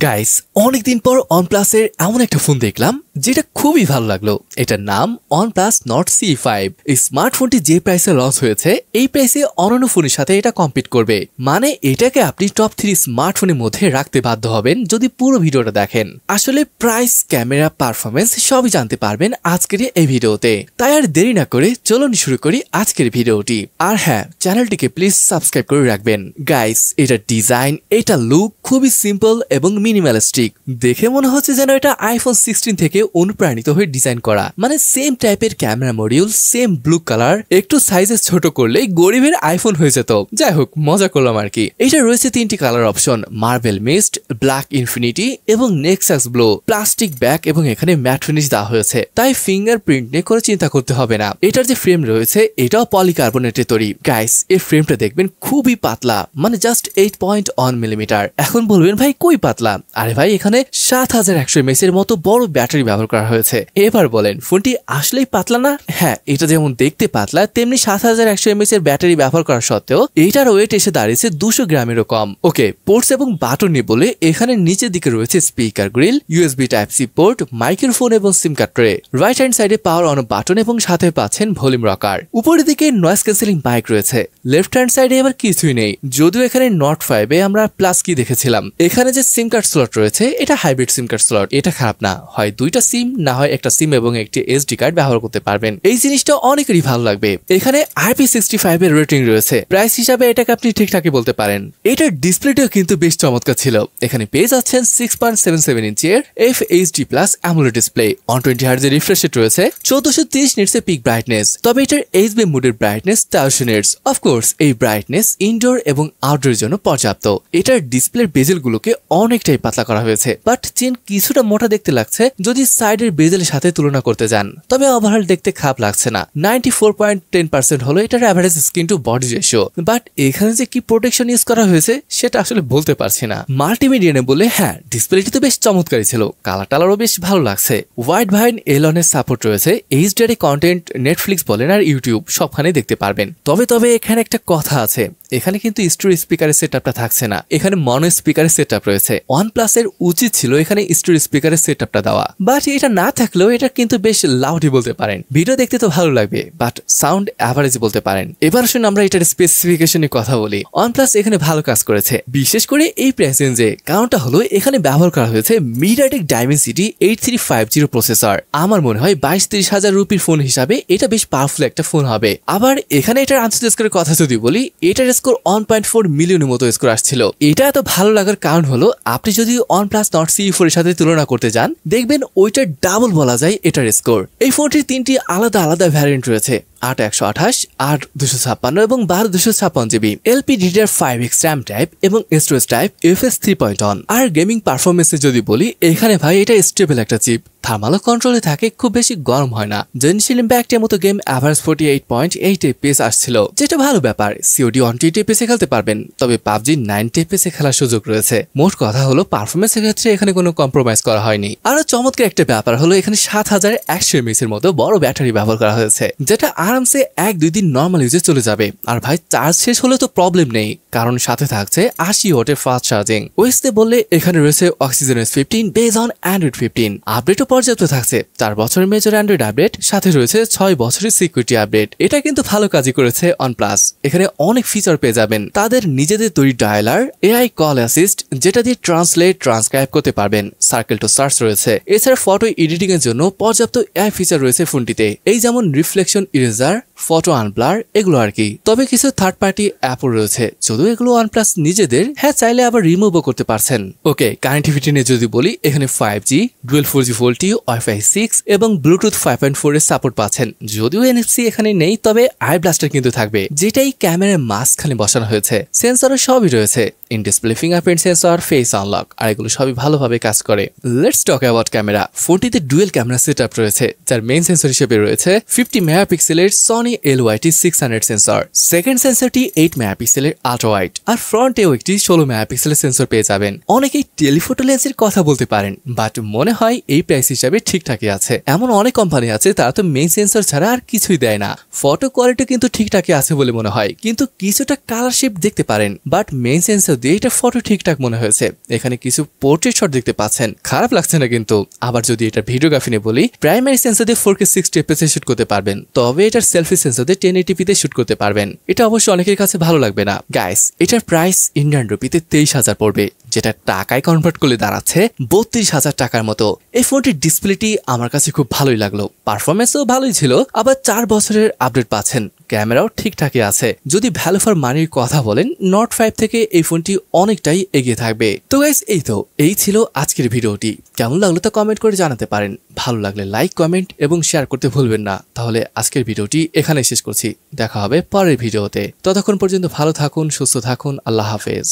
Guys অনেকদিন পর OnePlus এর এমন একটা ফোন দেখলাম যেটা খুবই ভালো লাগলো। এটার নাম OnePlus Nord CE5। এই স্মার্টফোনটি যে প্রাইসে লঞ্চ হয়েছে এই প্রাইসে অন্যান্য ফোনের সাথে এটা কম্পিট করবে, মানে এটাকে আপনি টপ 3 স্মার্টফোনের মধ্যে রাখতে বাধ্য হবেন যদি পুরো ভিডিওটা দেখেন। আসলে প্রাইস, ক্যামেরা, পারফরমেন্স সবই জানতে পারবেন আজকের এই ভিডিওতে। তাই আর দেরি না করে চলুন শুরু করি আজকের ভিডিওটি। আর হ্যাঁ, চ্যানেলটিকে প্লিজ সাবস্ক্রাইব করে রাখবেন। গাইস এটা ডিজাইন, এটা লুক খুবই সিম্পল এবং মিনিমালিস্টিক। দেখে মনে হচ্ছে যেন এটা আইফোন 16 থেকে অনুপ্রাণিত হয়ে ডিজাইন করা, মানে সেম টাইপের camera module, same blue colour, একটু সাইজে ছোট করলে গরিবের আইফোন হয়ে যেত। যাই হোক, মজা করলাম আর কি। এটা রয়েছে 3টি colour option, marble mist, black infinity এবং নেক্সাস ব্লু। প্লাস্টিক ব্যাক এবং এখানে ম্যাট ফিনিশ দেওয়া হয়েছে, তাই ফিঙ্গারপ্রিন্ট নিয়ে কোনো চিন্তা করতে হবে না। এটার যে ফ্রেম রয়েছে এটাও পলিকার্বনেটের তৈরি। গাইস এই ফ্রেমটা দেখবেন খুবই পাতলা, মানে জাস্ট 8.1 মিলিমিটার। এখন বলবেন ভাই কই পাতলা? আরে ভাই এখানে 7100 mAh এর মতো বড় ব্যাটারি ব্যবহার করা হয়েছে। এবার বলেন ফোনটি আসলেই পাতলা না? হ্যাঁ, এটা যেমন দেখতে পাতলা তেমনি 7100 mAh এর ব্যাটারি ব্যবহার করা সত্ত্বেও এটার ওয়েট এসে দাঁড়িয়েছে 200 গ্রামেরও কম। ওকে, পোর্টস এবং বাটন নিয়ে বলে এখানে নিচের দিকে রয়েছে speaker grille, USB Type-C port, microphone এবং SIM card tray. Right hand সাইডে পাওয়ার অন বাটন এবং সাথে পাচ্ছেন ভলিউম রকার। উপরের দিকে নয়েজ ক্যান্সেলিং মাইক রয়েছে। লেফট হ্যান্ড সাইডে এবার কিছুই নেই, যদিও এখানে Nord 5 এ আমরা প্লাস কি দেখেছিলাম। এখানে যে সিম কার্ড স্লট রয়েছে এটা হাইব্রিড সিম কার্ড স্লট। এটা খারাপ না, হয় দুইটা সিম, না হয় একটা সিম এবং একটি SD কার্ড ব্যবহার করতে পারবেন। এই জিনিসটা অনেকেরই ভালো লাগবে। এখানে IP65 এর রেটিং রয়েছে। প্রাইস হিসাবে এটাকে আপনি ঠিকঠাকই বলতে পারেন। এটার ডিসপ্লেটাও কিন্তু বেশ চমৎকার ছিল। এখানে পেয়ে যাচ্ছেন 6.77 ইঞ্চের FHD+ AMOLED ডিসপ্লে। 120 Hz এর রিফ্রেশ রেট রয়েছে, 1430 নিটস এর পিক ব্রাইটনেস। তবে এটার HB মোডের ব্রাইটনেস 1300 নিটস। অফকোর্স এই ব্রাইটনেস ইনডোর এবং আউটডোরের জন্য পর্যাপ্ত। এটার ডিসপ্লের বেজেল গুলোকে অনেকটাই পাতলা করা হয়েছে, বাট চেন কিছুটা মোটা দেখতে লাগছে যদি সাইডের বেজেলের সাথে তুলনা করতে যান। তবে ওভারঅল দেখতে খারাপ লাগছে না। 94.10% হলো এটার average screen to body ratio. But এখানে যে কি প্রোটেকশন ইউজ করা হয়েছে সেটা আসলে বলতে পারছি না। মাল্টিমিডিয়া বলে হ্যাঁ, ডিসপ্লেটি তো বেশ চমৎকারই ছিল, কালার টালারও বেশ ভালো লাগছে। ওয়াইড ভাইন এলনের সাপোর্ট রয়েছে। HDR কন্টেন্ট নেটফ্লিক্স বলেন আর ইউটিউব সবখানে দেখতে পারবেন। তবে এখানে একটা কথা আছে, এখানে কিন্তু স্টোরি স্পিকারের সেটআপটা থাকছে না, এখানে মনো স্পিকারের সেটআপ রয়েছে। OnePlus এর উচিত ছিল এখানে স্টোরি স্পিকারের সেটআপটা দেওয়া, বাট এটা না থাকলেও এটা কিন্তু বেশ লাউডই বলতে পারেন। ভিডিও দেখতে তো ভালো লাগবে, বাট সাউন্ড অ্যাভারেজ বলতে পারেন। এবার আসুন আমরা এটার স্পেসিফিকেশনে কথা বলি। OnePlus এখানে ভালো কাজ করেছে, বিশেষ করে এই প্রাইস রেঞ্জে। কারণটা হলো এখানে ব্যবহার করা হয়েছে MediaTek Dimensity 8350 প্রসেসর। আমার মনে হয় 22-30 হাজার রুপির ফোন হিসাবে এটা বেশ পাওয়ারফুল একটা ফোন হবে। আবার এখানে এটার আনসার স্কোরের কথা যদি বলি, এটার স্কোর 1.4 মিলিয়নের মতো স্কোর আসছিল। এটা এত ভালো লাগার কারণ হলো আপনি যদি OnePlus Nord CE4 এর সাথে তুলনা করতে যান দেখবেন ওইটার ডাবল বলা যায় এটার স্কোর। এই ফোনটির 3টি আলাদা আলাদা ভ্যারিয়েন্ট রয়েছে, 8/128, 8/256 এবং 12/256 GB, LPDDR5X RAM টাইপ এবং স্টোরেজ টাইপ UFS 3.1। আর গেমিং পারফরমেন্সে যদি বলি, এখানে ভাই এটা স্টেবল একটা চিপ, থার্মাল কন্ট্রোলে থাকে, খুব বেশি গরম হয় না। জেনশিল ইম্প্যাক্টের মতো গেম অ্যাভারেজ 48.8 FPS আসছিল, যেটা ভালো ব্যাপার। COD 120 FPS এ খেলতে পারবেন, তবে PUBG 90 FPS এ খেলার সুযোগ রয়েছে। মোট কথা হলো পারফরমেন্সের ক্ষেত্রে এখানে কোনো কম্প্রোমাইজ করা হয়নি। আরো চমৎকার একটা ব্যাপার হলো এখানে 7100 mAh এর মতো বড় ব্যাটারি ব্যবহার করা হয়েছে, যেটা আরামসে 1-2 দিন নর্মাল ইউজে চলে যাবে। আর ভাই চার্জ শেষ হলে তো প্রবলেম নেই, কারণ সাথে থাকছে 80 ওয়াটের ফাস্ট চার্জিং। ওএসতে বললে এখানে রয়েছে Oxygen OS 15 base on Android 15। আপডেটও পর্যাপ্ত থাকছে, 4 বছরের মেজর অ্যান্ড্রয়েড আপডেট, সাথে রয়েছে 6 বছরের সিকিউরিটি আপডেট। এটা কিন্তু ভালো কাজই করেছে OnePlus। এখানে অনেক ফিচার পেয়ে যাবেন। তাদের নিজেদের তৈরি ডায়ালার, AI কল অ্যাসিস্ট, যেটা দিয়ে ট্রান্সলেট ট্রান্সক্রাইব করতে পারবেন। সার্কেল টু সার্চ রয়েছে। এছাড়া ফটো এডিটিং এর জন্য পর্যাপ্ত AI ফিচার রয়েছে ফোনটিতে, এই যেমন রিফ্লেকশন ইরেজার, ফটো আনব্লার, এগুলো আর কি। তবে কিছু থার্ড পার্টি অ্যাপও রয়েছে, যদিও এগুলো OnePlus নিজেদের। হ্যাঁ, চাইলে আবার রিমুভও করতে পারছেন। ওকে, কানেক্টিভিটি নিয়ে যদি বলি, এখানে 5G, dual 4G VoLTE, Wi-Fi 6 এবং Bluetooth 5.4 এর সাপোর্ট পাচ্ছেন। যদিও NFC এখানে নেই, তবে আই ব্লাস্টার কিন্তু থাকবে, যেটাই ক্যামেরার মাঝখানে বসানো হয়েছে। সেন্সরও সবই রয়েছে, in display fingerprint sensor, face unlock, আর এগুলো সবই ভালোভাবে কাজ করে। Let's talk about camera. ফোনটিতে ডুয়েল ক্যামেরা সেটআপ রয়েছে, যার মেইন সেন্সর হিসেবে রয়েছে 50 মেগাপিক্সেলের মেগাপিক্সেলের সনি LYT600 সেন্সর। সেকেন্ড সেন্সরটি 8 মেগাপিক্সেলের আল্ট্রা ওয়াইড, আর ফ্রন্টেও একটি 16 মেগাপিক্সেলের সেন্সর পেয়ে যাবেন। অনেকেই টেলিফোটো লেন্সের কথা বলতে পারেন, বাট মনে হয় এই প্রাইস হিসাবে ঠিকঠাকই আছে। এমন অনেক কোম্পানি আছে তারা তো মেইন সেন্সর ছাড়া আর কিছুই দেয় না। ফটো কোয়ালিটি কিন্তু ঠিকঠাকই আছে বলে মনে হয়, কিন্তু কিছুটা কালার শেপ দেখতে পারেন, বাট মেইন সেন্সর দিয়ে এটা ফটো ঠিকঠাক মনে হয়েছে। এখানে কিছু পোর্ট্রেট শট দেখতে পাচ্ছেন, খারাপ লাগছে না কিন্তু। আবার যদি এটা ভিডিওগ্রাফি নিয়ে বলি, প্রাইমারি সেন্সর দিয়ে 4K 60 fps শুট করতে পারবেন, তবে এটার সেলফি সেন্সর দিয়ে 1080p তে শুট করতে পারবেন। এটা অবশ্য অনেকের কাছে ভালো লাগবে না। গাইস, এটার প্রাইস ইন্ডিয়ান রুপিতে 23,000 পড়বে, যেটা টাকায় কনভার্ট করলে দাঁড়াচ্ছে 32,000 টাকার মতো। এই ফোনটির ডিসপ্লেটি আমার কাছে খুব ভালোই লাগলো, পারফরমেন্সও ভালোই ছিল। আবার 4 বছরের আপডেট পাচ্ছেন, ক্যামেরাও ঠিকঠাকই আছে। যদি ভ্যালু ফর মানির কথা বলেন, নোট 5 থেকে এই ফোনটি অনেকটাই এগিয়ে থাকবে। তো গাইস, এই ছিল আজকের ভিডিওটি। কেমন লাগলো তা কমেন্ট করে জানাতে পারেন। ভালো লাগলে লাইক, কমেন্ট এবং শেয়ার করতে ভুলবেন না। তাহলে আজকের ভিডিওটি এখানে শেষ করছি, দেখা হবে পরের ভিডিওতে। ততক্ষণ পর্যন্ত ভালো থাকুন, সুস্থ থাকুন, আল্লাহ হাফেজ।